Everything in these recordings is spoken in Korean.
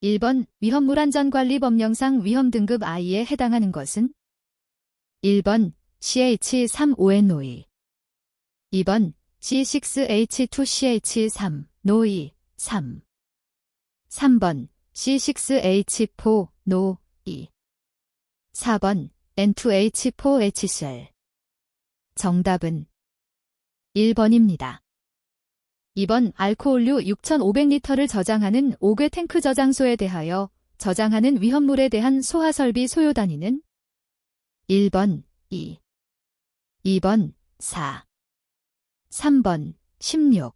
1번 위험물안전관리법령상 위험등급 I에 해당하는 것은 1번 CH3ONOE 2번 C6H2CH3 NO2 3 3번 C6H4 NO2 4번 N2H4HCl 정답은 1번입니다. 2번 알코올류 6,500리터를 저장하는 5개 탱크 저장소에 대하여 저장하는 위험물에 대한 소하설비 소요 단위는 1번 2, 2번 4, 3번 16,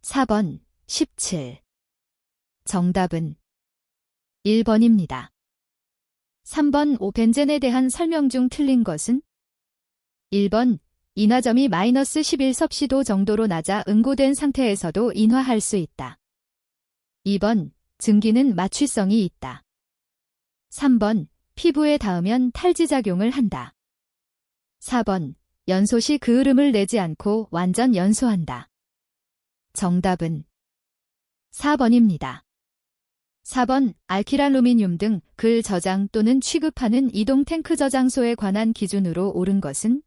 4번 17. 정답은 1번입니다. 3번 5벤젠에 대한 설명 중 틀린 것은 1번 인화점이 마이너스 11섭씨도 정도로 낮아 응고된 상태에서도 인화할 수 있다. 2번 증기는 마취성이 있다. 3번 피부에 닿으면 탈지작용을 한다. 4번 연소 시 그을음을 내지 않고 완전 연소한다. 정답은 4번입니다. 4번 알키랄루미늄 등 글 저장 또는 취급하는 이동 탱크 저장소에 관한 기준으로 옳은 것은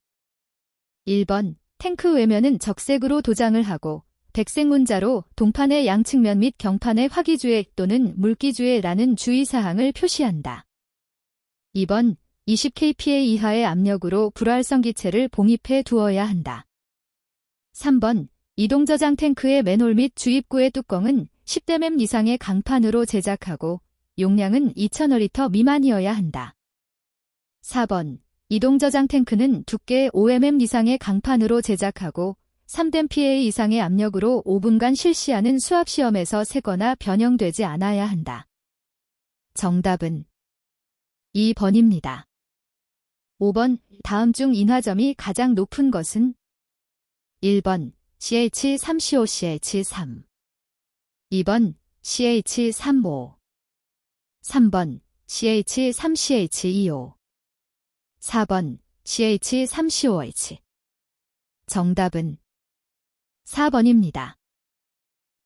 1번 탱크 외면은 적색으로 도장을 하고 백색 문자로 동판의 양측면 및 경판의 화기주의 또는 물기주의라는 주의사항을 표시한다. 2번 20kPa 이하의 압력으로 불활성 기체를 봉입해 두어야 한다. 3번 이동저장 탱크의 맨홀 및 주입구의 뚜껑은 10mm 이상의 강판으로 제작하고 용량은 2000리터 미만이어야 한다. 4번 이동저장 탱크는 두께 5mm 이상의 강판으로 제작하고 3mPa 이상의 압력으로 5분간 실시하는 수압시험에서 새거나 변형되지 않아야 한다. 정답은 2번입니다. 5번 다음 중 인화점이 가장 높은 것은 1번 CH3COCH3 2번 CH35 3번 CH3CH25 4번 CH3COH 정답은 4번입니다.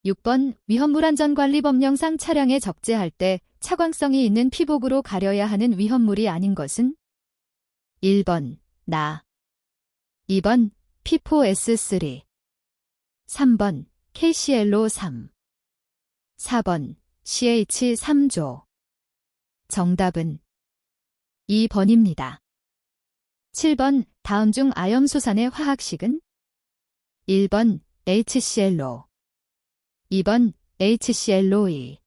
6번 위험물안전관리법령상 차량에 적재할 때 차광성이 있는 피복으로 가려야 하는 위험물이 아닌 것은 1번 나 2번 P4S3 3번 KClO3 4번 CH3조 정답은 2번입니다. 7번 다음 중 아염수산의 화학식은 1번 HClO 2번 HClO2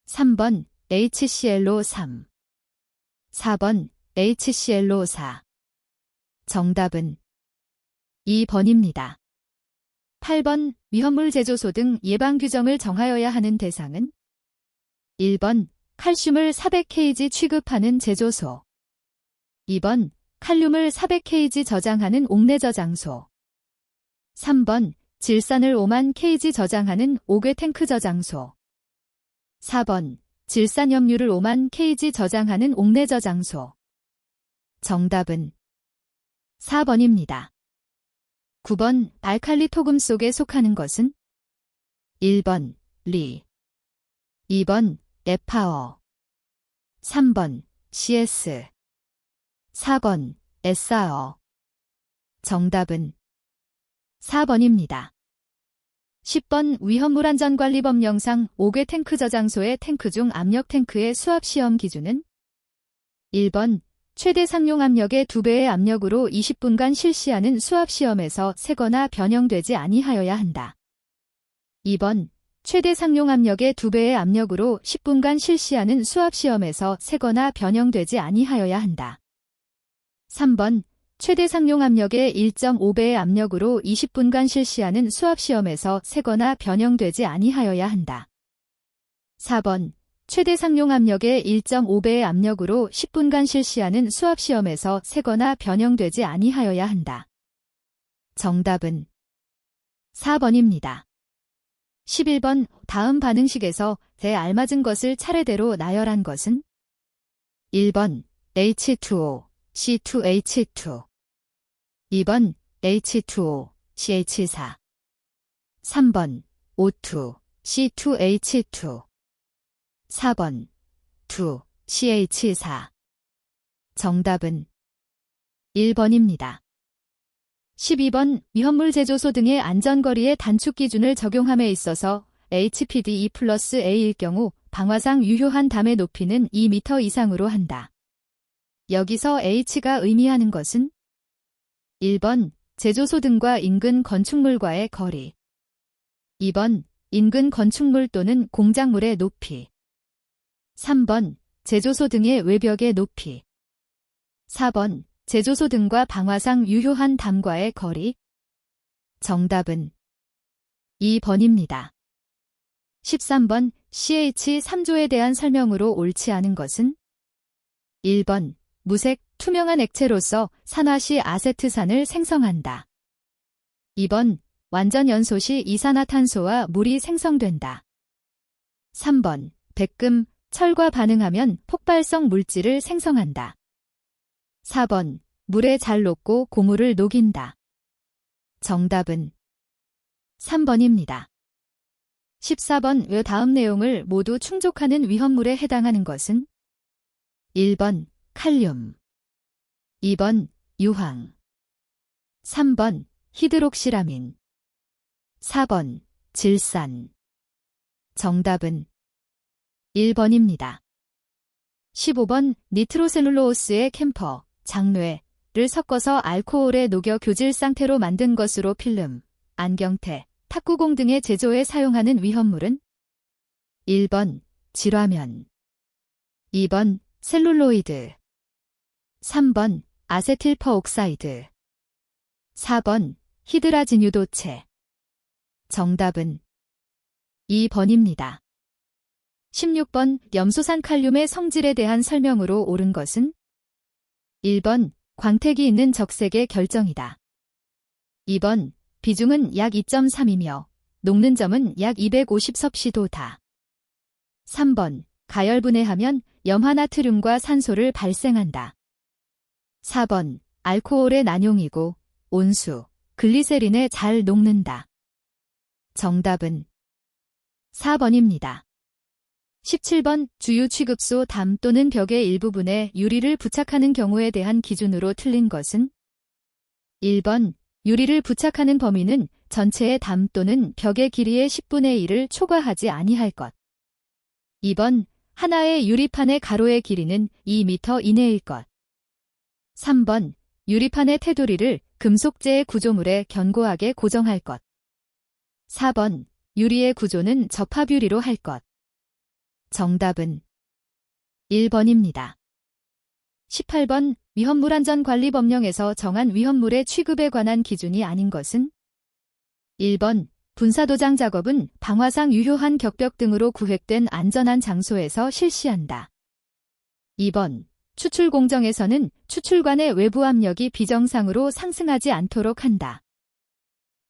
3번 HClO3 4번 HClO4 정답은 2번입니다. 8번 위험물 제조소 등 예방 규정을 정하여야 하는 대상은 1번 칼슘을 400kg 취급하는 제조소 2번 칼륨을 400kg 저장하는 옥내 저장소 3번 질산을 5만 kg 저장하는 5개 탱크 저장소 4번 질산염류를 5만 kg 저장하는 옥내 저장소 정답은 4번입니다. 9번 알칼리 토금 속에 속하는 것은 1번 리 2번 에파어 3번 CS 4번 SR 정답은 4번입니다. 10번 위험물안전관리법령상 5개 탱크 저장소의 탱크 중 압력 탱크의 수압시험 기준은 1번 최대 상용 압력의 2배의 압력으로 20분간 실시하는 수압시험에서 새거나 변형되지 아니하여야 한다. 2번 최대 상용 압력의 2배의 압력으로 10분간 실시하는 수압시험에서 새거나 변형되지 아니하여야 한다. 3번 최대 상용 압력의 1.5배의 압력으로 20분간 실시하는 수압시험에서 새거나 변형되지 아니하여야 한다. 4번 최대 상용 압력의 1.5배의 압력으로 10분간 실시하는 수압시험에서 새거나 변형되지 아니하여야 한다. 정답은 4번입니다. 11번 다음 반응식에서 대알맞은 것을 차례대로 나열한 것은 1번 H2O, C2H2 2번 H2O, CH4 3번 O2, C2H2 4번 2, CH4. 정답은 1번입니다. 12번 위험물 제조소 등의 안전거리의 단축 기준을 적용함에 있어서 HPD2+A일 경우 방화상 유효한 담의 높이는 2m 이상으로 한다. 여기서 H가 의미하는 것은 1번 제조소 등과 인근 건축물과의 거리, 2번 인근 건축물 또는 공작물의 높이, 3번 제조소 등의 외벽의 높이, 4번 제조소 등과 방화상 유효한 담과의 거리. 정답은 2번입니다. 13번 CH3조에 대한 설명으로 옳지 않은 것은 1번 무색, 투명한 액체로서 산화시 아세트산을 생성한다. 2번 완전 연소 시 이산화탄소와 물이 생성된다. 3번 백금, 철과 반응하면 폭발성 물질을 생성한다. 4번 물에 잘 녹고 고무를 녹인다. 정답은 3번입니다. 14번 외 다음 내용을 모두 충족하는 위험물에 해당하는 것은 1번 칼륨, 2번 유황, 3번 히드록시라민, 4번 질산. 정답은 1번입니다. 15번 니트로셀룰로오스의 캠퍼, 장뇌를 섞어서 알코올에 녹여 교질 상태로 만든 것으로 필름, 안경테, 탁구공 등의 제조에 사용하는 위험물은 1번 질화면, 2번 셀룰로이드, 3번 아세틸퍼옥사이드, 4번 히드라진유도체. 정답은 2번입니다. 16번 염소산 칼륨의 성질에 대한 설명으로 옳은 것은 1번 광택이 있는 적색의 결정이다. 2번 비중은 약 2.3이며 녹는 점은 약 250섭씨도다. 3번 가열분해하면 염화나트륨과 산소를 발생한다. 4번 알코올의 난용이고 온수, 글리세린에 잘 녹는다. 정답은 4번입니다. 17번 주유 취급소 담 또는 벽의 일부분에 유리를 부착하는 경우에 대한 기준으로 틀린 것은 1번 유리를 부착하는 범위는 전체의 담 또는 벽의 길이의 10분의 1을 초과하지 아니할 것. 2번 하나의 유리판의 가로의 길이는 2m 이내일 것. 3번 유리판의 테두리를 금속재의 구조물에 견고하게 고정할 것. 4번 유리의 구조는 접합유리로 할 것. 정답은 1번입니다. 18번 위험물안전관리법령에서 정한 위험물의 취급에 관한 기준이 아닌 것은 1번 분사도장 작업은 방화상 유효한 격벽 등으로 구획된 안전한 장소에서 실시한다. 2번 추출 공정에서는 추출관의 외부 압력이 비정상으로 상승하지 않도록 한다.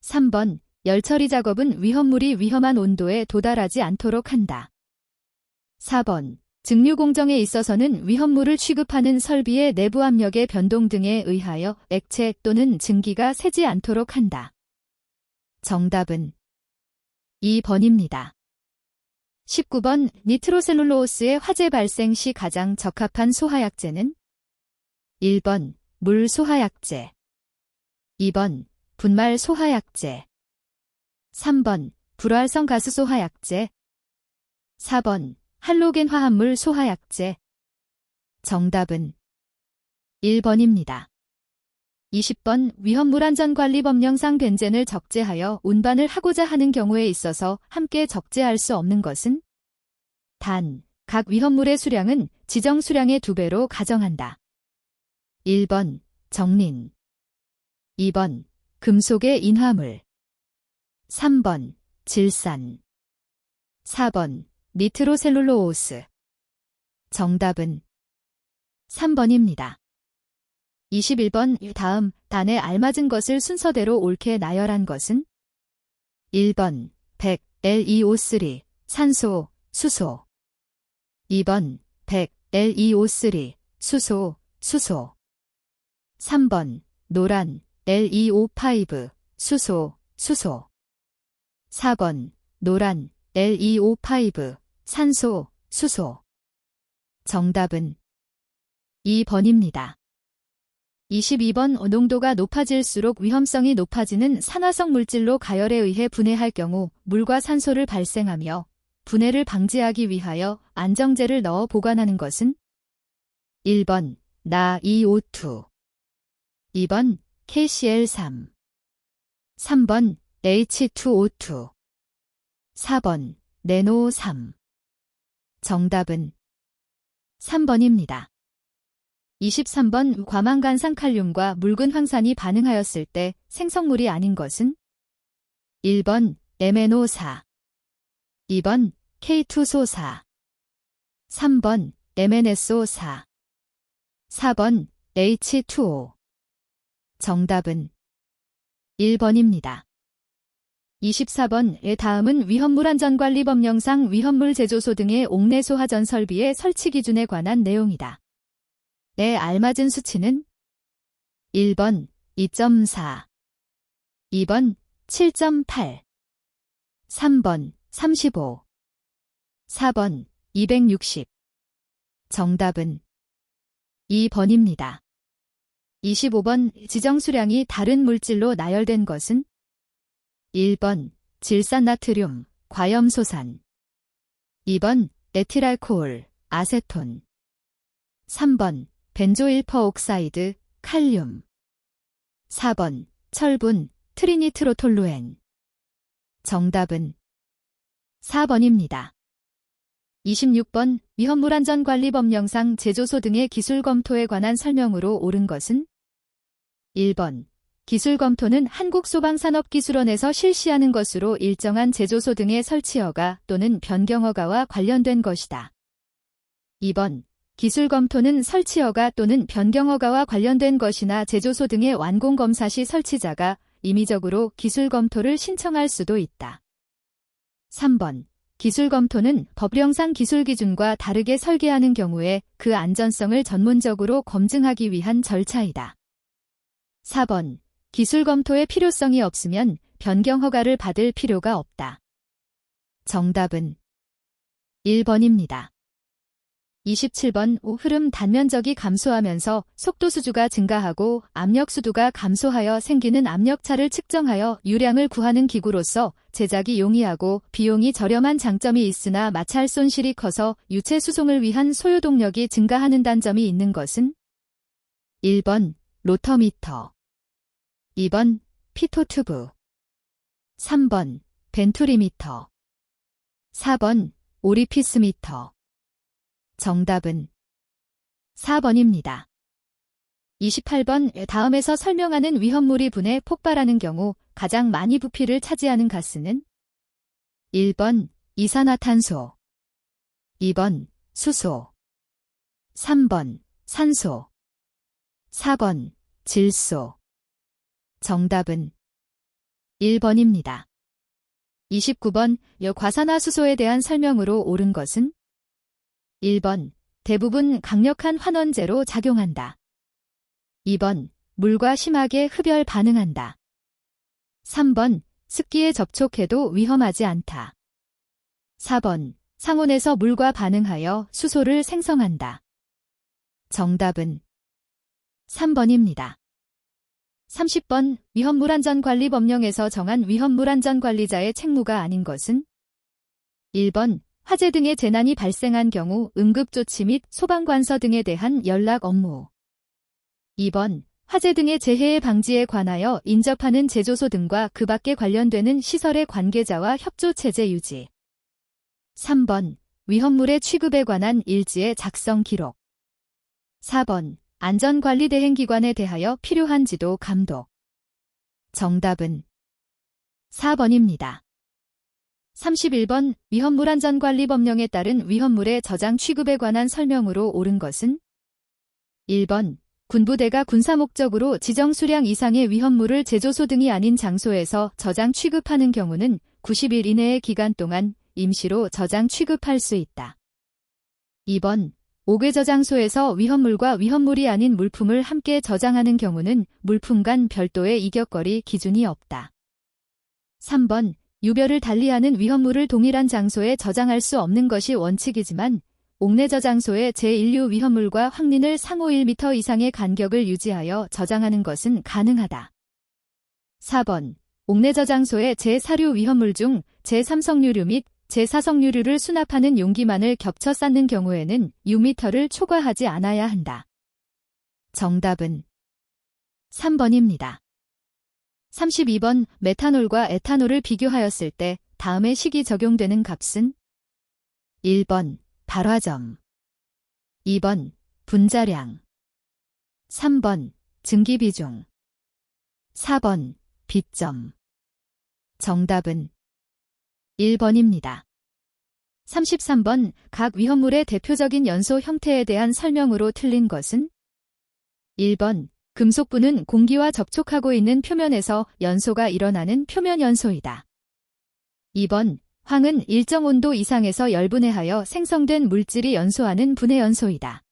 3번 열처리 작업은 위험물이 위험한 온도에 도달하지 않도록 한다. 4번 증류 공정에 있어서는 위험물을 취급하는 설비의 내부 압력의 변동 등에 의하여 액체 또는 증기가 새지 않도록 한다. 정답은 2번입니다. 19번 니트로셀룰로오스의 화재 발생 시 가장 적합한 소화약제는 1번 물 소화약제, 2번 분말 소화약제, 3번 불활성 가스 소화약제, 4번 할로겐 화합물 소화약제. 정답은 1번입니다. 20번 위험물안전관리법령상 벤젠을 적재하여 운반을 하고자 하는 경우에 있어서 함께 적재할 수 없는 것은 단, 각 위험물의 수량은 지정 수량의 2배로 가정한다. 1번 정린, 2번 금속의 인화물, 3번 질산, 4번 니트로셀룰로오스. 정답은 3번입니다. 21번 다음 단에 알맞은 것을 순서대로 옳게 나열한 것은 1번 100 LeO3 산소, 수소, 2번 100 LeO3 수소, 수소, 3번 노란 LeO5 수소, 수소, 4번 노란 LeO5 산소, 수소. 정답은 2번입니다. 22번 농도가 높아질수록 위험성이 높아지는 산화성 물질로 가열에 의해 분해할 경우 물과 산소를 발생하며 분해를 방지하기 위하여 안정제를 넣어 보관하는 것은 1번 나이O2, 2번 KCl3, 3번 H2O2, 4번 네노3. 정답은 3번입니다. 23번 과망간산 칼륨과 묽은 황산이 반응하였을 때 생성물이 아닌 것은 1번 MnO4, 2번 K2So4, 3번 MnSO4, 4번 H2O. 정답은 1번입니다. 24번의 다음은 위험물안전관리법령상 위험물 제조소 등의 옥내소하전 설비의 설치 기준에 관한 내용이다. 에 알맞은 수치는 1번 2.4, 2번 7.8, 3번 35, 4번 260. 정답은 2번입니다. 25번 지정 수량이 다른 물질로 나열된 것은 1번 질산나트륨, 과염소산, 2번 에틸알코올, 아세톤, 3번 벤조일퍼옥사이드, 칼륨, 4번 철분, 트리니트로톨루엔. 정답은 4번입니다. 26번 위험물안전관리법령상 제조소 등의 기술 검토에 관한 설명으로 옳은 것은 1번 기술 검토는 한국소방산업기술원에서 실시하는 것으로 일정한 제조소 등의 설치허가 또는 변경허가와 관련된 것이다. 2번 기술 검토는 설치허가 또는 변경허가와 관련된 것이나 제조소 등의 완공검사 시 설치자가 임의적으로 기술 검토를 신청할 수도 있다. 3번 기술 검토는 법령상 기술 기준과 다르게 설계하는 경우에 그 안전성을 전문적으로 검증하기 위한 절차이다. 4번 기술 검토의 필요성이 없으면 변경 허가를 받을 필요가 없다. 정답은 1번입니다. 27번 흐름 단면적이 감소하면서 속도 수주가 증가하고 압력 수두가 감소하여 생기는 압력차를 측정하여 유량을 구하는 기구로서 제작이 용이하고 비용이 저렴한 장점이 있으나 마찰 손실이 커서 유체 수송을 위한 소요 동력이 증가하는 단점이 있는 것은 1번 로터미터, 2번 피토튜브, 3번 벤투리미터, 4번 오리피스미터. 정답은 4번입니다. 28번 다음에서 설명하는 위험물이 분해 폭발하는 경우 가장 많이 부피를 차지하는 가스는 1번 이산화탄소, 2번 수소, 3번 산소, 4번 질소. 정답은 1번입니다. 29번 과산화수소에 대한 설명으로 옳은 것은 1번 대부분 강력한 환원제로 작용한다. 2번 물과 심하게 흡열 반응한다. 3번 습기에 접촉해도 위험하지 않다. 4번 상온에서 물과 반응하여 수소를 생성한다. 정답은 3번입니다. 30번 위험물안전관리법령에서 정한 위험물안전관리자의 책무가 아닌 것은 1번 화재 등의 재난이 발생한 경우 응급조치 및 소방관서 등에 대한 연락 업무. 2번 화재 등의 재해 방지에 관하여 인접하는 제조소 등과 그 밖에 관련되는 시설의 관계자와 협조체제 유지. 3번 위험물의 취급에 관한 일지의 작성 기록. 4번 안전관리대행기관에 대하여 필요한 지도 감독. 정답은 4번입니다. 31번 위험물안전관리법령에 따른 위험물의 저장 취급에 관한 설명으로 옳은 것은 1번 군부대가 군사 목적으로 지정 수량 이상의 위험물을 제조소 등이 아닌 장소에서 저장 취급하는 경우는 90일 이내의 기간 동안 임시로 저장 취급할 수 있다. 2번 5개 저장소에서 위험물과 위험물이 아닌 물품을 함께 저장하는 경우는 물품 간 별도의 이격거리 기준이 없다. 3번 유별을 달리하는 위험물을 동일한 장소에 저장할 수 없는 것이 원칙이지만 옥내 저장소에 제1류 위험물과 황린을 상호 1m 이상의 간격을 유지하여 저장하는 것은 가능하다. 4번. 옥내 저장소에 제4류 위험물 중 제3성류류 및 제4성류류를 수납하는 용기만을 겹쳐 쌓는 경우에는 6m를 초과하지 않아야 한다. 정답은 3번입니다. 32번. 메탄올과 에탄올을 비교하였을 때 다음의 식이 적용되는 값은 1번. 발화점 2번. 분자량 3번. 증기비중 4번. 비점. 정답은 1번입니다. 33번. 각 위험물의 대표적인 연소 형태에 대한 설명으로 틀린 것은 1번. 금속분은 공기와 접촉하고 있는 표면에서 연소가 일어나는 표면 연소이다. 2번. 황은 일정 온도 이상에서 열분해하여 생성된 물질이 연소하는 분해 연소이다.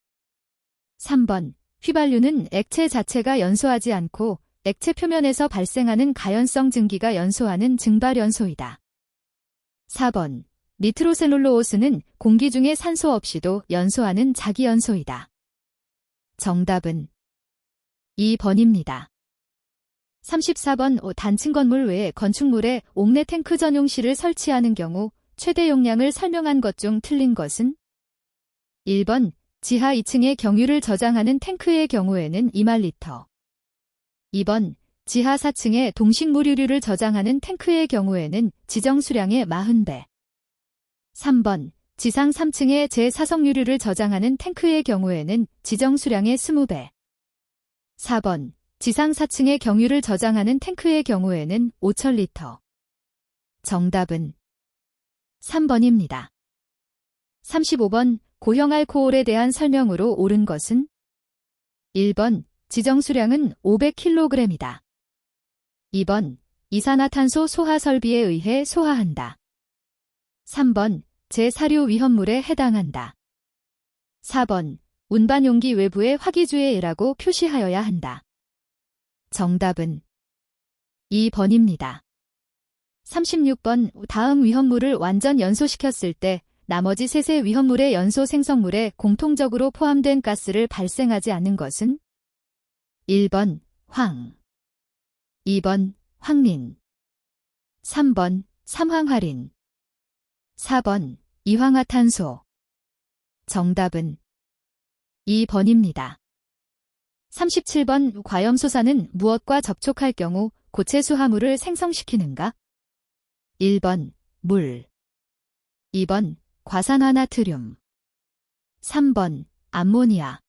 3번. 휘발유는 액체 자체가 연소하지 않고 액체 표면에서 발생하는 가연성 증기가 연소하는 증발 연소이다. 4번. 니트로셀룰로오스는 공기 중에 산소 없이도 연소하는 자기 연소이다. 정답은 2번입니다. 34번. 단층 건물 외에 건축물에 옥내 탱크 전용실을 설치하는 경우 최대 용량을 설명한 것 중 틀린 것은 1번. 지하 2층에 경유를 저장하는 탱크의 경우에는 2만 리터 2번. 지하 4층에 동식물유류를 저장하는 탱크의 경우에는 지정 수량의 40배 3번. 지상 3층에 제4성유류를 저장하는 탱크의 경우에는 지정 수량의 20배 4번. 지상 4층에 경유를 저장하는 탱크의 경우에는 5,000리터. 정답은 3번입니다. 35번. 고형 알코올에 대한 설명으로 옳은 것은 1번. 지정 수량은 500kg이다. 2번. 이산화탄소 소하 설비에 의해 소화한다. 3번. 제4류 위험물에 해당한다. 4번. 운반 용기 외부에 화기주의 A라고 표시하여야 한다. 정답은 2번입니다. 36번. 다음 위험물을 완전 연소시켰을 때 나머지 셋의 위험물의 연소 생성물에 공통적으로 포함된 가스를 발생하지 않는 것은 1번. 황 2번. 황린 3번. 삼황화린 4번. 이황화탄소 정답은 2번입니다. 37번. 과염소사는 무엇과 접촉할 경우 고체수화물을 생성시키는가? 1번. 물 2번. 과산화나트륨 3번. 암모니아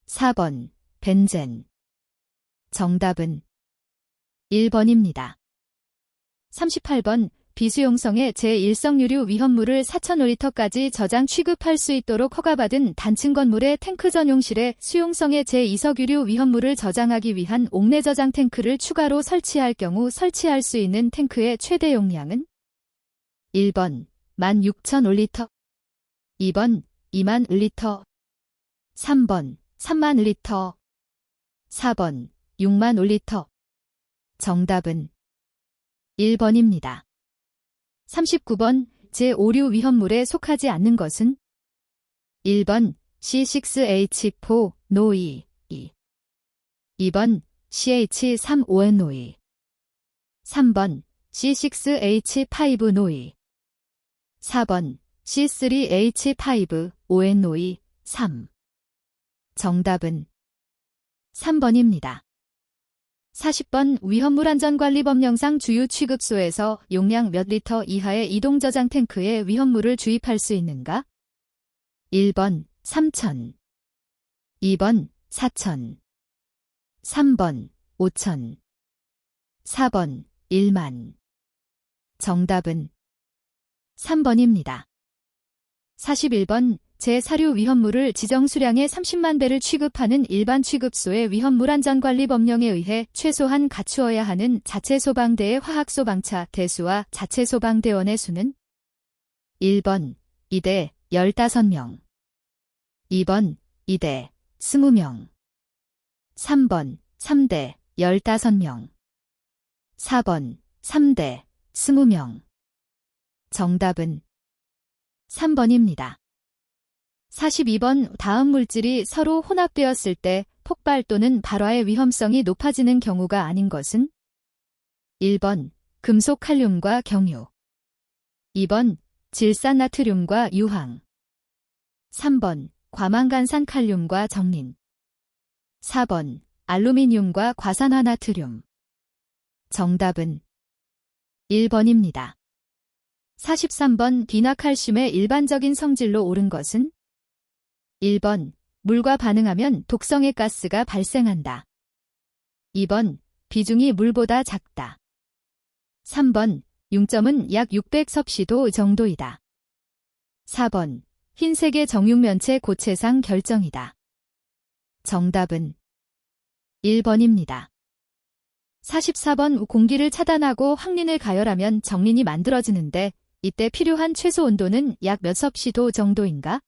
4번. 벤젠 정답은 1번입니다. 38번. 비수용성의 제1성유류 위험물을 4,000리터까지 저장 취급할 수 있도록 허가받은 단층 건물의 탱크 전용실에 수용성의 제2석유류 위험물을 저장하기 위한 옥내 저장 탱크를 추가로 설치할 경우 설치할 수 있는 탱크의 최대 용량은 1번. 16,000리터 2번. 20,000리터 3번. 30,000리터 4번. 60,000리터 정답은 1번입니다. 39번. 제5류 위험물에 속하지 않는 것은 1번. C6H4 노이 2번. CH3ON 노이 3번. C6H5 노이 4번. C3H5 ON 노이 3 정답은 3번입니다. 40번. 위험물 안전관리법령상 주유 취급소에서 용량 몇 리터 이하의 이동 저장 탱크에 위험물을 주입할 수 있는가? 1번. 3,000 2번. 4,000 3번. 5,000 4번. 1만 정답은 3번입니다. 41번. 제4류 위험물을 지정 수량의 30만 배를 취급하는 일반 취급소의 위험물 안전관리법령에 의해 최소한 갖추어야 하는 자체 소방대의 화학소방차 대수와 자체 소방대원의 수는 1번. 2대 15명 2번. 2대 20명 3번. 3대 15명 4번. 3대 20명. 정답은 3번입니다. 42번 다음 물질이 서로 혼합되었을 때 폭발 또는 발화의 위험성이 높아지는 경우가 아닌 것은? 1번 금속 칼륨과 경유, 2번 질산나트륨과 유황, 3번 과망간산 칼륨과 정린, 4번 알루미늄과 과산화나트륨. 정답은 1번입니다. 43번 비나칼슘의 일반적인 성질로 옳은 것은? 1번 물과 반응하면 독성의 가스가 발생한다. 2번 비중이 물보다 작다. 3번 융점은 약 600섭씨도 정도이다. 4번 흰색의 정육면체 고체상 결정이다. 정답은 1번입니다. 44번 공기를 차단하고 확린을 가열하면 정린이 만들어지는데 이때 필요한 최소 온도는 약 몇 섭씨도 정도인가?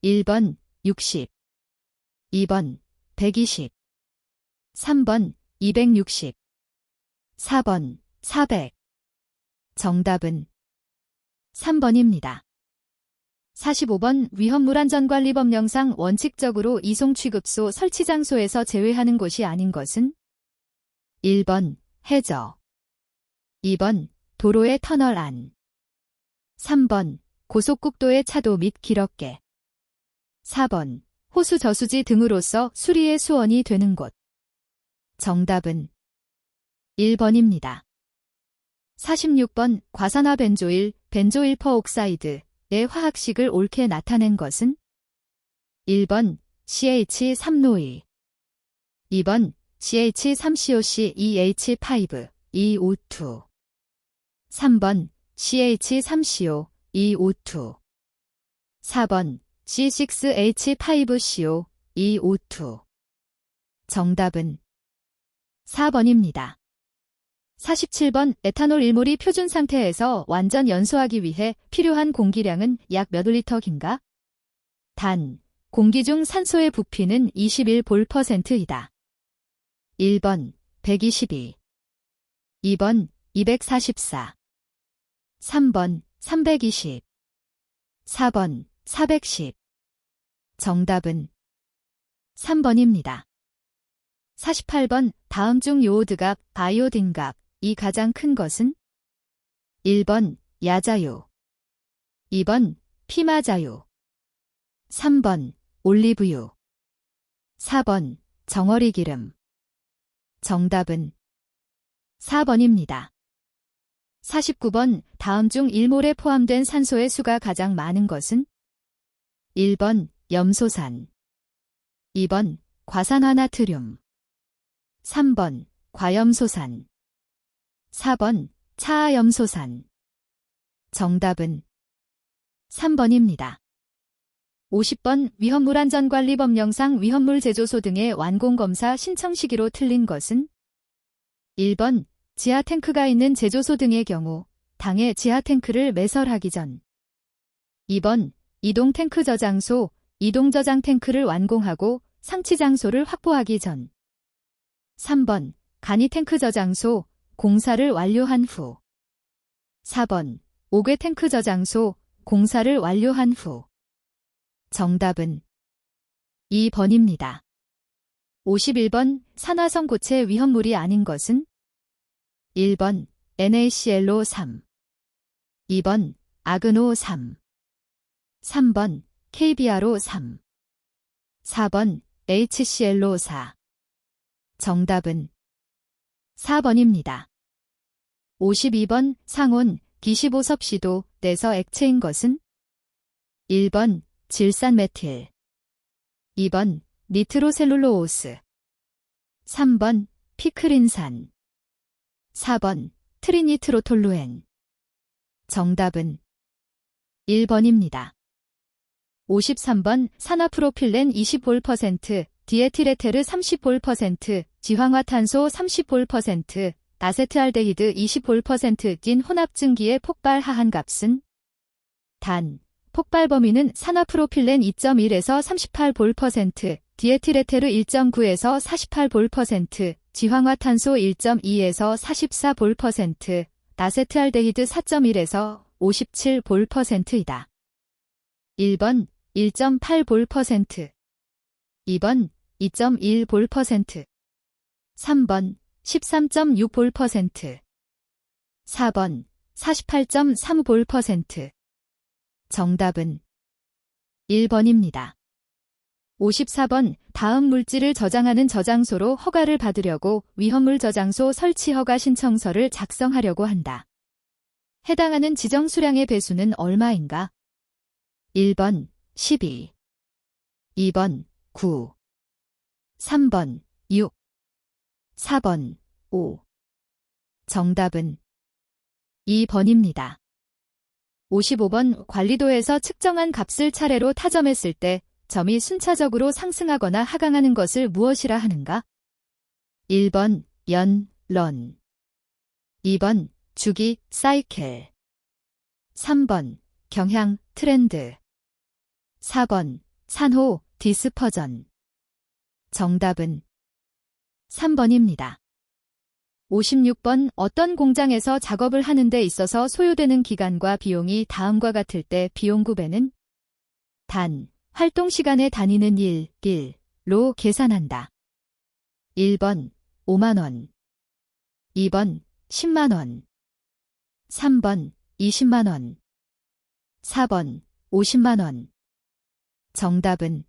1번 60, 2번 120, 3번 260, 4번 400. 정답은 3번입니다. 45번 위험물안전관리법령상 원칙적으로 이송취급소 설치장소에서 제외하는 곳이 아닌 것은? 1번 해저, 2번 도로의 터널 안, 3번 고속국도의 차도 및 길어개, 4번 호수 저수지 등으로서 수리의 수원이 되는 곳. 정답은 1번입니다. 46번 과산화 벤조일, 벤조일 퍼옥사이드의 화학식을 옳게 나타낸 것은? 1번 CH3노일, 2번 CH3COC2H5, 2O2, 3번 CH3CO, 2O2, 4번 C6H5CO, 2O2. 정답은 4번입니다. 47번 에탄올 1몰이 표준 상태에서 완전 연소하기 위해 필요한 공기량은 약 몇 리터인가? 단, 공기 중 산소의 부피는 21%이다. 1번 122, 2번 244, 3번 320, 4번 410. 정답은 3번입니다. 48번 다음 중 요오드각, 바이오딘각 이 가장 큰 것은? 1번 야자유, 2번 피마자유, 3번 올리브유, 4번 정어리 기름. 정답은 4번입니다. 49번 다음 중 1몰에 포함된 산소의 수가 가장 많은 것은? 1번 염소산, 2번 과산화나트륨, 3번 과염소산, 4번 차염소산. 정답은 3번입니다. 50번 위험물안전관리법령상 위험물 제조소 등의 완공검사 신청 시기로 틀린 것은? 1번 지하탱크가 있는 제조소 등의 경우 당해 지하탱크를 매설하기 전, 2번 이동탱크 저장소, 이동저장탱크를 완공하고 상치장소를 확보하기 전, 3번 간이탱크 저장소, 공사를 완료한 후, 4번 옥외탱크 저장소, 공사를 완료한 후. 정답은 2번입니다. 51번 산화성 고체 위험물이 아닌 것은? 1번 NaClO3, 2번 아그노3, 3번 KBrO3, 4번 HClO4. 정답은 4번입니다. 52번 상온 기15섭씨도 내서 액체인 것은? 1번 질산메틸, 2번 니트로셀룰로오스, 3번 피크린산, 4번 트리니트로톨루엔. 정답은 1번입니다. 53번 산화프로필렌 20볼%, 디에틸에테르 30볼%, 지황화탄소 30볼%, 아세트알데히드 20볼%인 혼합증기의 폭발 하한값은? 단, 폭발 범위는 산화프로필렌 2.1에서 38볼%, 디에틸에테르 1.9에서 48볼%, 지황화탄소 1.2에서 44볼%, 아세트알데히드 4.1에서 57볼%이다. 1번 1.8볼%, 2번 2.1볼%, 3번 13.6볼%, 4번 48.3볼%. 정답은 1번입니다. 54번 다음 물질을 저장하는 저장소로 허가를 받으려고 위험물 저장소 설치 허가 신청서를 작성하려고 한다. 해당하는 지정 수량의 배수는 얼마인가? 1번 12, 2번 9, 3번 6, 4번 5. 정답은 2번입니다. 55번 관리도에서 측정한 값을 차례로 타점했을 때 점이 순차적으로 상승하거나 하강하는 것을 무엇이라 하는가? 1번 연, 런, 2번 주기, 사이클, 3번 경향, 트렌드, 4번 산호, 디스퍼전. 정답은 3번입니다. 56번 어떤 공장에서 작업을 하는 데 있어서 소요되는 기간과 비용이 다음과 같을 때 비용구배는 단, 활동시간에 다니는 일로 계산한다. 1번 5만원, 2번 10만원, 3번 20만원, 4번 50만원. 정답은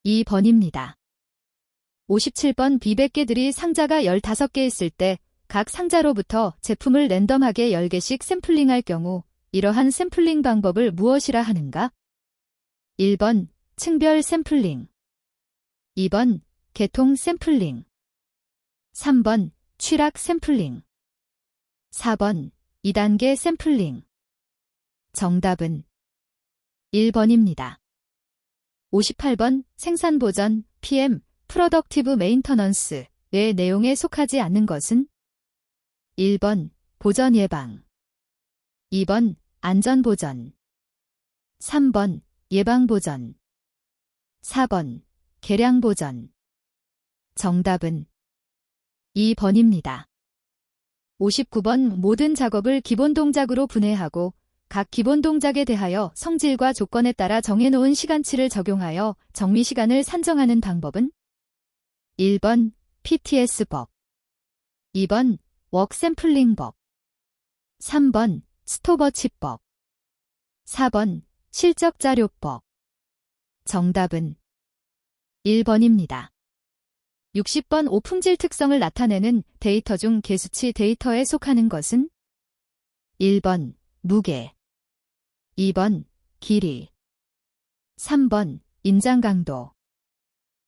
2번입니다. 57번 비백개들이 상자가 15개 있을 때 각 상자로부터 제품을 랜덤하게 10개씩 샘플링할 경우 이러한 샘플링 방법을 무엇이라 하는가? 1번 층별 샘플링, 2번 계통 샘플링, 3번 취락 샘플링, 4번 2단계 샘플링. 정답은 1번입니다. 58번 생산보전, PM, 프로덕티브 메인터넌스의 내용에 속하지 않는 것은 1번 보전 예방, 2번 안전보전, 3번 예방보전, 4번 계량보전. 정답은 2번입니다. 59번 모든 작업을 기본동작으로 분해하고 각 기본동작에 대하여 성질과 조건에 따라 정해놓은 시간치를 적용하여 정미시간을 산정하는 방법은 1번 PTS법, 2번 웍샘플링법, 3번 스톱워치법, 4번 실적자료법. 정답은 1번입니다. 60번 오품질 특성을 나타내는 데이터 중 계수치 데이터에 속하는 것은 1번 무게, 2번 길이, 3번 인장 강도,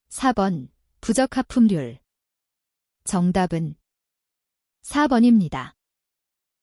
4번 부적합품률. 정답은 4번입니다.